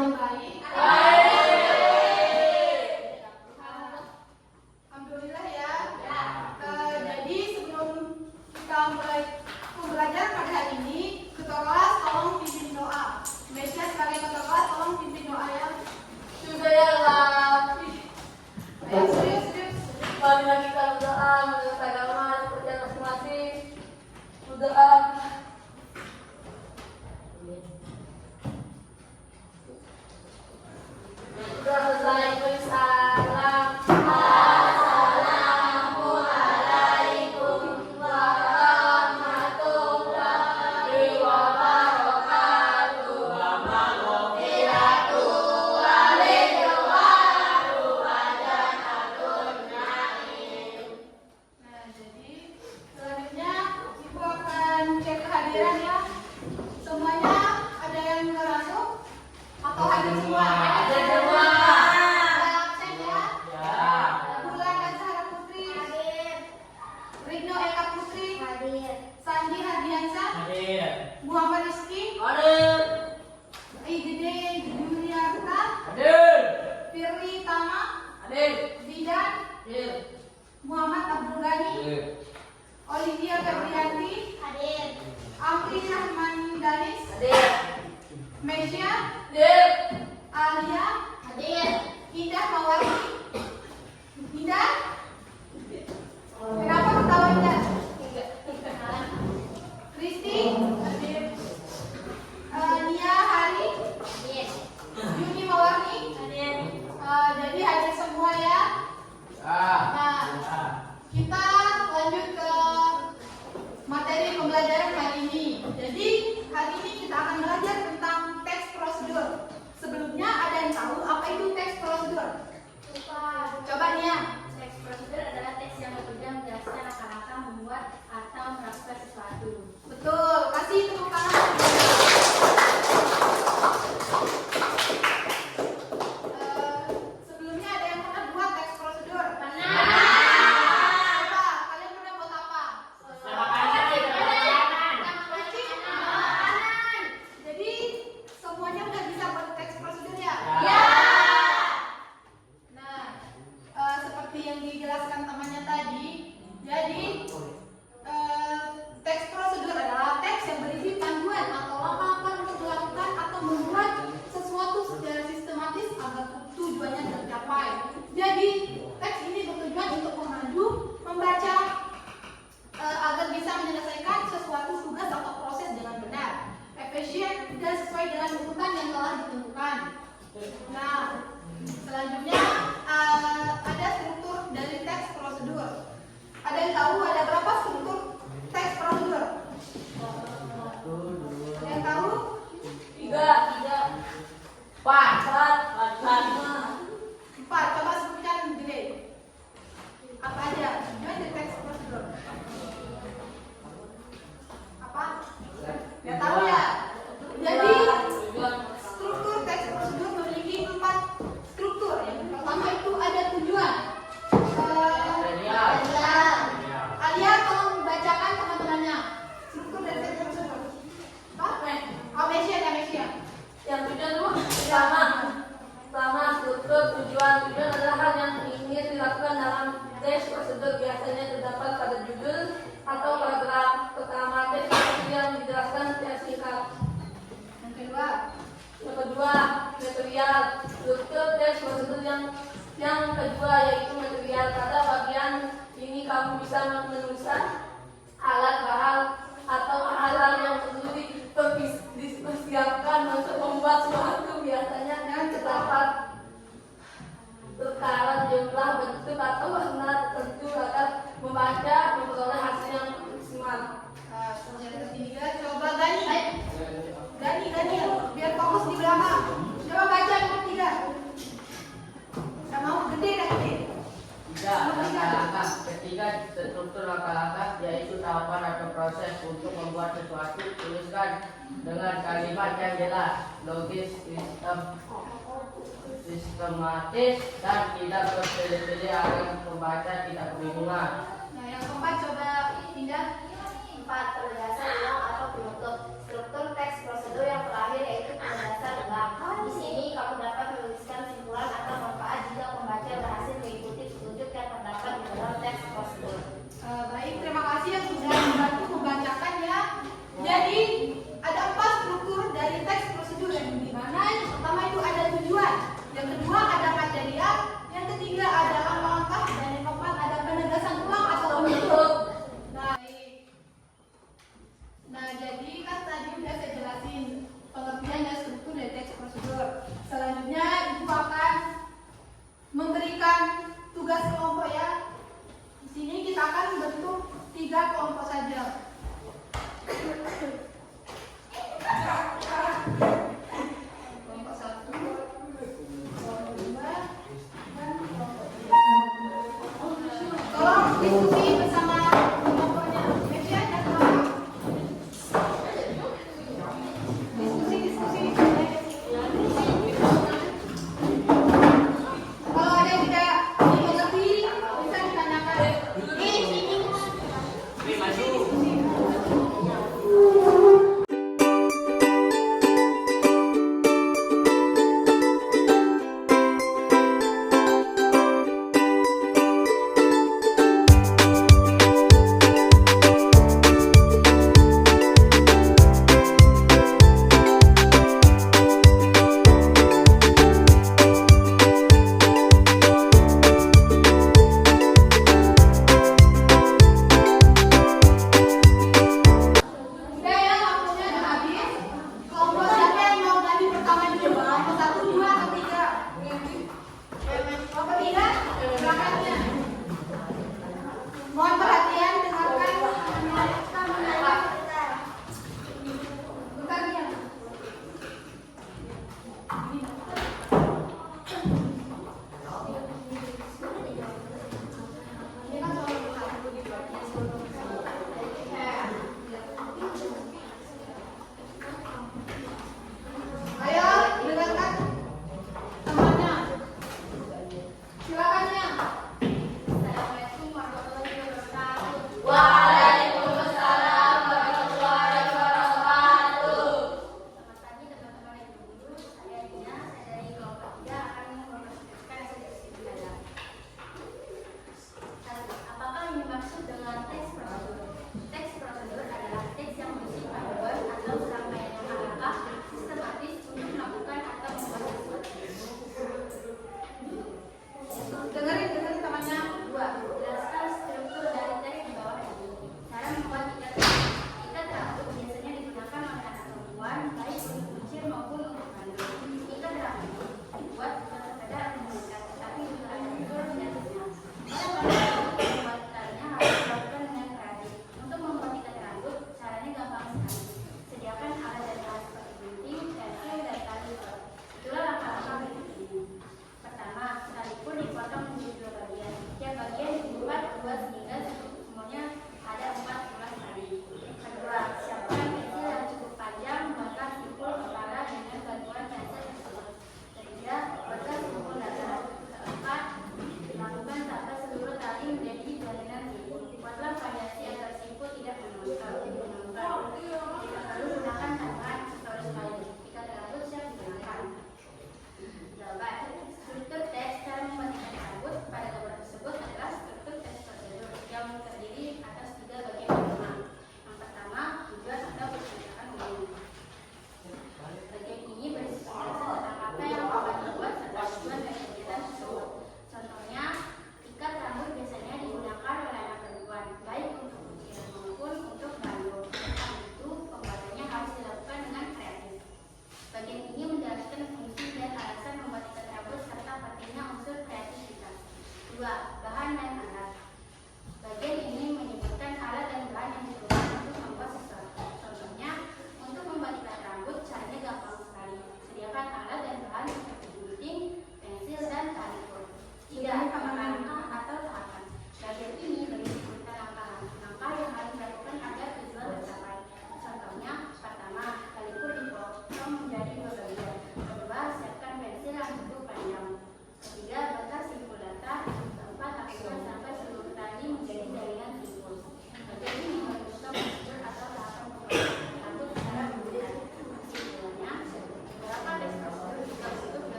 semuanya baik? Alhamdulillah ya. Jadi sebelum kita mulai belajar pada hari ini, ketua kelas tolong pimpin doa. Mesya sebagai ketua kelas tolong pimpin doa ya. Sudah ya lah. Ayo serius. Marilah kita berdoa menurut agama kepercayaan masing-masing. Berdoa. Sudah selesai bersalam. Assalamualaikum warahmatullahi wabarakatuh. Nah, jadi selanjutnya Ibu akan cek kehadiran ya. Semuanya ada yang nggak masuk atau hadir semua? Ada semua. Ada absen ya? Ya. Bulan dan Sarah Putri. Hadir. Rino Eka Putri. Hadir. Sandi Hardiansyah. Hadir. Muhammad Rizky. Hadir. Igede Juliarta. Hadir. Firly Tama. Hadir. Zidan. Hadir. Muhammad Abdul Ghani. Hadir. Olivia Febrianti. Hadir. Amri Rahman Danis. Hadir. Mesya. Hadir. Alia. Hadir. Indah Mawardi. Indah. Kenapa ketawa Indah? Kristi. Hadir. Nia Hari. Hadir. Yuni Mawardi. Hadir. Jadi hadir semua ya. Nah, kita lanjut ke materi pembelajaran hari ini. Jadi hari ini kita akan belajar tentang teks prosedur. Sebelumnya ada yang tahu apa itu teks prosedur? Coba Nia. Teks prosedur adalah teks yang bekerja menjelaskan rangka-rangka membuat atau melakukan sesuatu. Betul. Kasih tepuk tangan. Sebelumnya ada yang pernah buat teks prosedur? Pernah. Coba kalian pernah buat apa? Jadi semuanya udah bisa buat teks prosedur ya? Ya. Nah, seperti yang dijelaskan temannya tadi, jadi teks prosedur adalah teks yang berisi panduan atau langkah-langkah untuk melakukan atau membuat sesuatu secara sistematis agar tujuannya tercapai. Jadi teks ini bertujuan untuk memandu membaca agar bisa menyelesaikan sesuatu tugas atau proses dengan benar, efisien dan sesuai dengan urutan yang telah ditentukan. Nah, selanjutnya ada struktur dari teks prosedur. Ada yang tahu ada berapa struktur teks prosedur? Ada yang tahu? Tiga. Empat. Lima. 4. Coba sebutkan gede. Apa aja? Tujuan dari teks prosedur. Apa? Nggak tahu ya? Jadi struktur teks prosedur memiliki 4 struktur. Yang pertama itu ada tujuan. Alia tolong bacakan teman-temannya struktur dari teks prosedur. Apa? Amnesia. Yang tujuan itu pertama struktur tujuan adalah hal yang ingin dilakukan dalam teks prosedur, biasanya terdapat pada judul atau paragraf pertama teks prosedur yang dijelaskan secara singkat. Yang kedua, Yang kedua, material. Struktur teks prosedur yang kedua yaitu material. Pada bagian ini kamu bisa menuliskan alat bahan atau hal-hal yang perlu dipersiapkan untuk membuat suatu, biasanya dengan terdapat tekanan jumlah, bentuk atau warna tertentu agar membaca memperoleh hasil yang maksimal. yang ketiga, coba Gani, biar fokus di belakang. Coba baca yang ketiga. Nggak mau gede. Langkah-langkah. Ketiga, struktur langkah-langkah yaitu tahapan atau proses untuk membuat sesuatu. Tuliskan dengan kalimat yang jelas, logis, sistematis, dan tidak bertele-tele agar pembaca tidak kebingungan. Nah, yang keempat coba pindah. 4. Penegasan ulang atau penutup. Struktur teks prosedur yang terakhir yaitu penegasan ulang. Di sini materi A. Yang ketiga adalah melengkap dan yang keempat ada penegasan ulang atau Penutup. Nah, jadi kan tadi udah saya jelasin pengertian dan struktur dari teks prosedur. Selanjutnya ibu akan memberikan tugas kelompok ya. Di sini kita akan bentuk 3 kelompok saja. Kelompok 1, kelompok 2, dan kelompok 3. Tolong diskusi bersama kelompoknya. Meja dan kelompok. Diskusi. Kalau ada yang tidak dimengerti, bisa ditanyakan.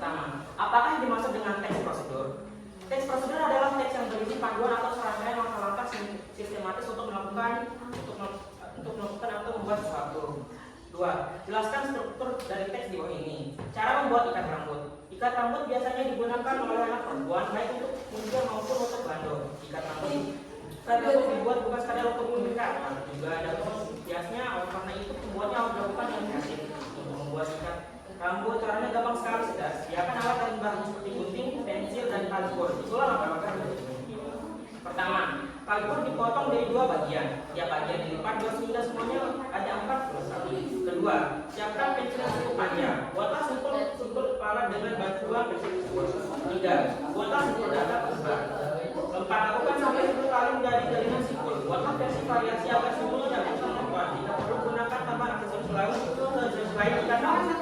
Pertama, apakah yang dimaksud dengan teks prosedur? Teks prosedur adalah teks yang berisi panduan atau serangkaian langkah-langkah sistematis untuk melakukan atau membuat sesuatu. 2. Jelaskan struktur dari teks di bawah ini. Cara membuat ikat rambut. Ikat rambut biasanya digunakan oleh anak perempuan baik untuk kunci maupun untuk bando. Ikat rambut dibuat bukan sekadar untuk mengikat, juga ada biasanya. Oleh karena itu pembuatnya harus dilakukan dengan kreatif. Untuk membuat ikat rambut caranya gampang sekali, sudah. Sediakan alat dan bahan seperti gunting, pensil, dan kalipur. Itulah langkah-langkah berikut. Pertama, kalipur dipotong dari 2 bagian. Tiap bagian dilipat 2 sehingga semuanya ada 4 selesai. Kedua, siapkan pensil yang cukup panjang. Buatlah simpul kepala dengan bantuan pensil tersebut. 3. Buatlah simpul dada besar. 4. Lakukan sampai 10 kali menjadi jaringan simpul. Buatlah versi variasi agar simpulnya dapat terlompat. Jika perlu gunakan tambahan aksesoris lain selain ikat rambut.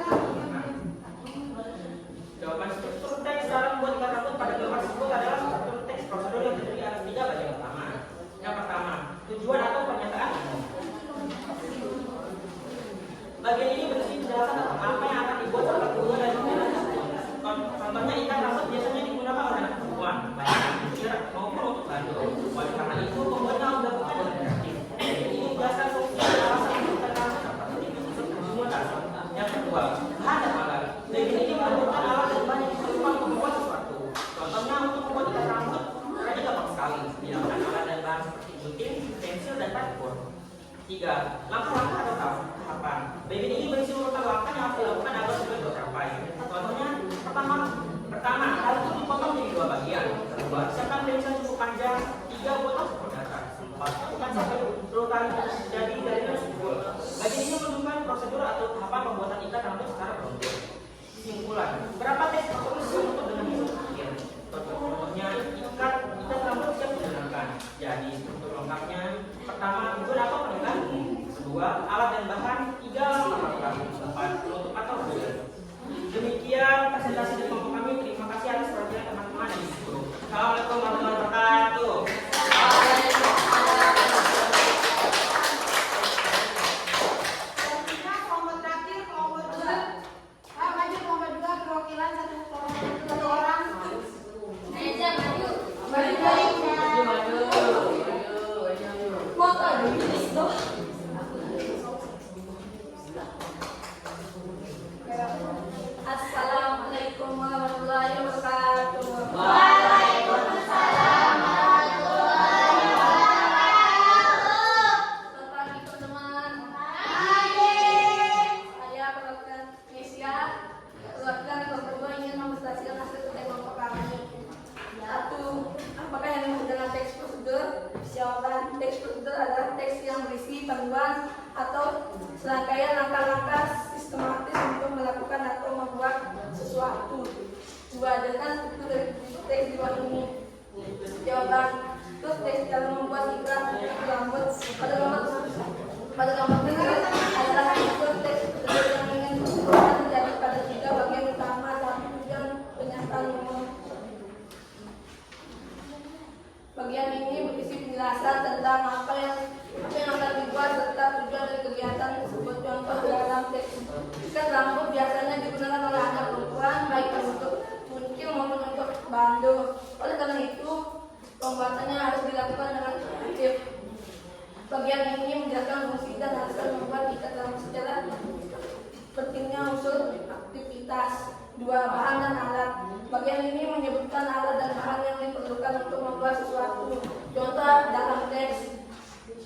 Jawaban struktur teks cara membuat ikat rambut pada gambar tersebut adalah struktur teks prosedur yang terdiri atas 3 bagian utama. Yang pertama, tujuan atau pernyataan umum. Bagian ini berisi penjelasan tentang apa yang akan dibuat serta tujuan dan pernyataan tersebut. Contohnya ikat rambut biasanya digunakan oleh anak perempuan, baik anak kecil maupun untuk bando. Oleh karena itu, pembuatnya harus dilakukan dengan kreatif. Ini menjelaskan fungsi dan alasan ikat rambut serta semua dasar. Yang kedua, bahan dan alat. Bagian ini menyebutkan alat dan bahan yang diperlukan untuk membuat sesuatu. Contohnya untuk membuat ikat rambut, caranya gampang sekali. Gunakan alat dan bahan seperti gunting, pensil, dan kalipur. 3. Langkah-langkah atau tahapan. Bagian ini berisi urutan langkah yang harus dilakukan agar tujuan tercapai. Contohnya, pertama, hal itu dipotong jadi 2 bagian. Kedua, siapkan pensil cukup panjang. 3. Buatlah simpul dasar. 4. Lakukan sampai 10 kali jadi jaringan simpul. Bagian ini menunjukkan prosedur atau tahapan pembuatan ikat rambut secara beruntun. Kesimpulan, berapa teks prosedur menutup dengan hidup akhir. Contohnya, ikat rambut siap digunakan. Jadi, struktur lengkapnya. Pertama, tujuan atau pernyataan umum. Kedua, alat dan bahan. 3. Langkah-langkah. 4. Penutup atau tujuan. Demikian presentasi dari kelompok kami. Terima kasih atas perhatian teman-teman dan guru. Assalamualaikum warahmatullahi wabarakatuh. Selanjutnya kelompok terakhir, kelompok 2. Maju kelompok 2 perwakilan satu orang. Meja maju. Foto dulu itu. Assalamualaikum warahmatullahi wabarakatuh. Waalaikumsalam warahmatullahi wabarakatuh. Selamat pagi teman-teman. Pagi. Saya perwakilan Indonesia. Perwakilan kelompok 2 ingin mempresentasikan hasil kerja kelompok kami. 1. Apakah yang dimaksud dengan teks prosedur? Jawaban, teks prosedur adalah teks yang berisi panduan atau serangkaian langkah-langkah sistematis untuk melakukan atau membuat sesuatu. 2. Dengan struktur dari teks di bawah ini. Jawaban, struktur teks dalam membuat ikat rambut pada gambar berikut adalah struktur teks prosedur yang ingin terjadi pada 3 bagian utama dalam tujuan pernyataan umum. Bagian ini berisi penjelasan tentang apa yang akan dibuat serta tujuan dari kegiatan tersebut. Contoh dalam teks, ikat rambut biasanya digunakan oleh anak perempuan baik untuk kuncil maupun untuk bando. Oleh karena itu, pembuatannya harus dilakukan dengan kreatif. Bagian ini menjelaskan fungsi dan hasil membuat ikat rambut secara pentingnya unsur aktivitas. 2. Bahan dan alat. Bagian ini menyebutkan alat dan bahan yang diperlukan untuk membuat sesuatu. Contoh dalam teks,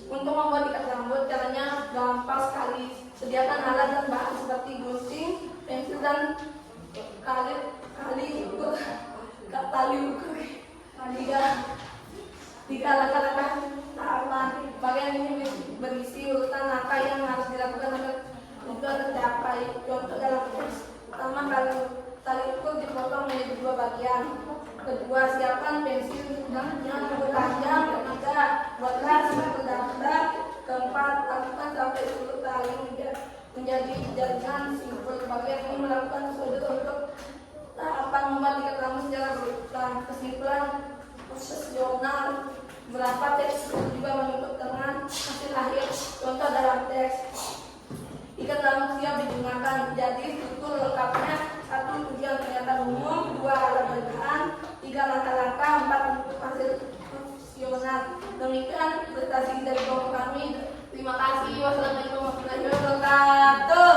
untuk membuat ikat rambut caranya gampang sekali. Sediakan alat dan bahan seperti gunting, pensil, dan tali ukur. 3. Langkah-langkah tahapan. Bagian ini berisi urutan langkah yang harus dilakukan agar tujuan tercapai. Contoh dalam teks, pertama, tali ukur dipotong menjadi 2 bagian. Kedua, siapkan pensil yang cukup panjang. Ketiga, buatlah simpul daftar. Keempat, lakukan sampai 10 kali menjadi jaringan simpul. Bagian ini melakukan prosedur untuk tahapan membuat ikat rambut secara berurutan. Kesimpulan profesional, berapa teks juga menutup dengan hasil akhir. Contoh dalam teks, ikat rambut siap digunakan. Jadi struktur lengkapnya 1. Tujuan pernyataan umum, 2. Alat bantuan, 3. Langkah-langkah, 4. Bentuk hasil fungsional. Demikian presentasi dari kelompok kami. Terima kasih. Wassalamualaikum warahmatullahi wabarakatuh.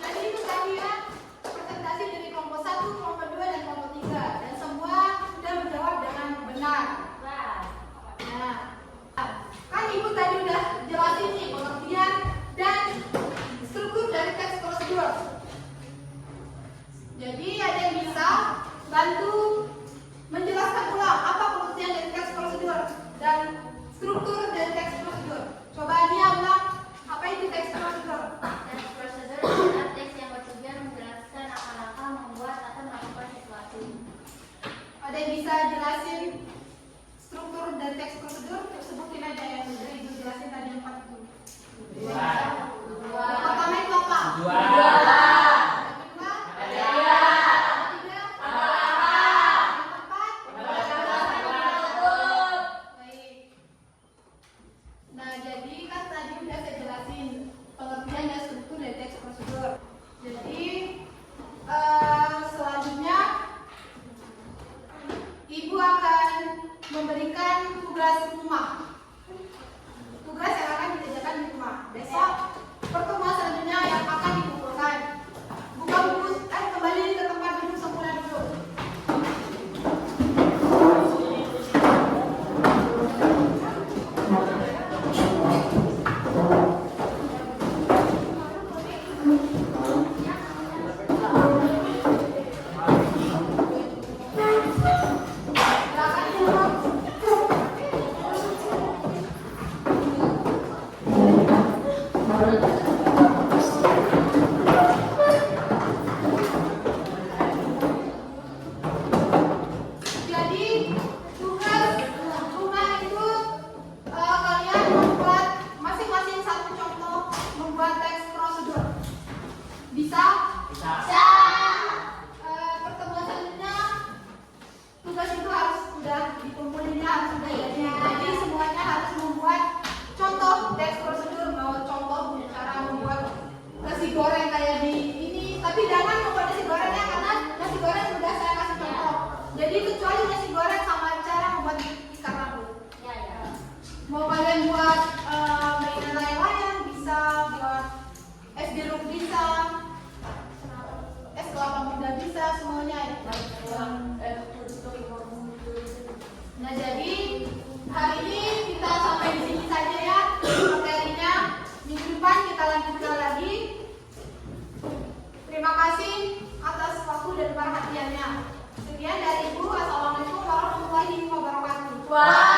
Jadi itu tadi ya presentasi dari kelompok 1, kelompok 2, dan kelompok 3, dan semua sudah menjawab dengan benar. Nah, kan ibu tadi udah jelasin nih pengertian dan struktur dari teks prosedur. Jadi ada yang bisa bantu menjelaskan ulang apa pengertian dari teks prosedur dan struktur dari teks prosedur. Coba dia ulang apa itu teks prosedur. Teks prosedur adalah teks yang bertujuan menjelaskan langkah-langkah membuat atau melakukan sesuatu. Ada yang bisa jelasin struktur dan teks prosedur? Sebutin aja yang sudah ibu jelasin tadi 4 itu. Yang pertama itu apa? Yang kedua? Nah, jadi kan tadi udah saya jelasin pengertian dan struktur dari teks prosedur. Jadi selanjutnya ibu akan memberikan tugas rumah. Tugas yang akan dikerjakan di rumah. Besok pertemuan selanjutnya yang akan dikumpulkan. Buka buku, kembali ke tempat duduk semula dulu. Jadi tugas rumah itu kalian membuat masing-masing satu contoh membuat teks prosedur. Bisa? Bisa. Pertemuan selanjutnya tugas itu harus sudah dikumpulinnya, harus sudah jadi. Jadi semuanya harus membuat contoh teks prosedur, mau contoh cara membuat nasi goreng kayak di ini. Tapi jangan membuat nasi gorengnya karena nasi goreng sudah saya kasih contoh. Jadi kecuali nasi goreng sama cara membuat ikan rabu. Mau kalian buat mainan layang-layang bisa, buat es jeruk bisa, es kelapa muda bisa, semuanya. Nah, jadi hari ini kita sampai di sini saja ya materinya. Minggu depan kita lanjutkan lagi. Terima kasih atas waktu dan perhatiannya. Sekian dari Ibu. Assalamualaikum warahmatullahi wabarakatuh.